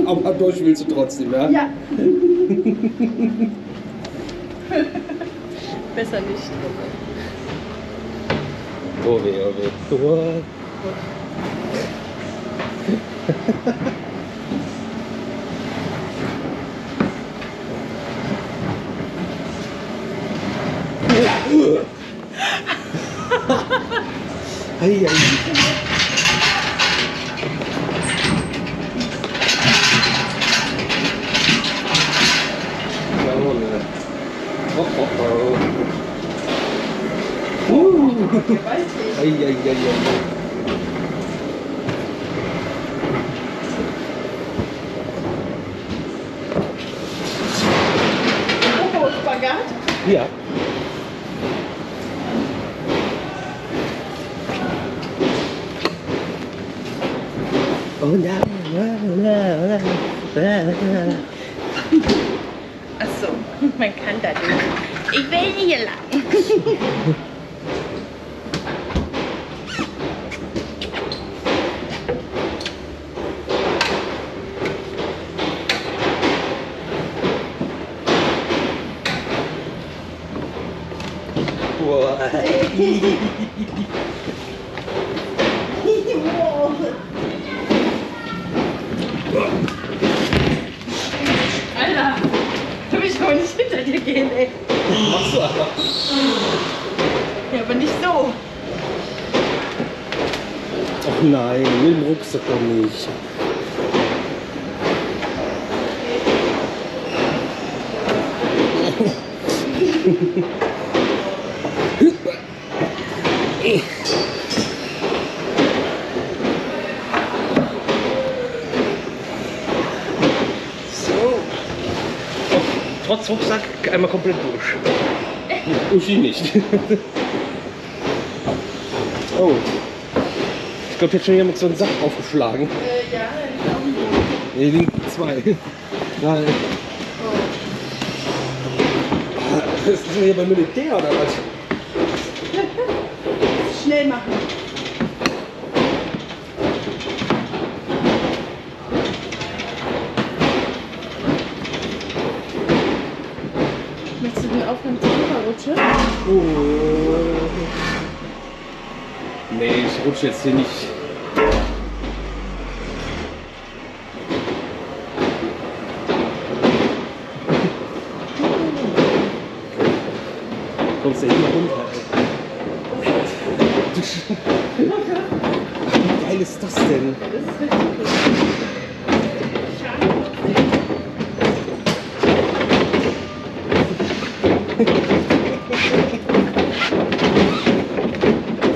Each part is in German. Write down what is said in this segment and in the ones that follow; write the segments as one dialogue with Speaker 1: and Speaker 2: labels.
Speaker 1: Aber durch willst du trotzdem, ja?
Speaker 2: Ja. Besser nicht.
Speaker 1: Oh weh, oh weh. Oh. Ei, ei. Ei, ei, ei, ei.
Speaker 2: Oh, Spagat?
Speaker 1: Ja. Oh nein.
Speaker 2: Achso, man kann das nicht. Ich will hier lang. Alter, du bist wohl nicht hinter dir gehen, ey.
Speaker 1: Machst du aber.
Speaker 2: Ja, aber nicht so.
Speaker 1: Ach nein, mit dem Rucksack doch nicht. Trotz Rucksack einmal komplett durch. Uschi nicht. Oh. Ich glaube, jetzt schon jemand so einen Sack aufgeschlagen.
Speaker 2: Ja, ich auch nicht.
Speaker 1: Hier liegen zwei. Nein.
Speaker 2: Oh.
Speaker 1: Das ist denn hier beim Militär oder was?
Speaker 2: Schnell machen. Möchtest du den Aufwand rutschen?
Speaker 1: Oh. Nee, ich rutsche jetzt hier nicht. Kommst du ja immer runter, ey. Wie geil ist das denn?
Speaker 2: Das ist richtig cool. Schade.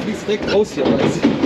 Speaker 1: Fließt direkt raus hier, weiß ich.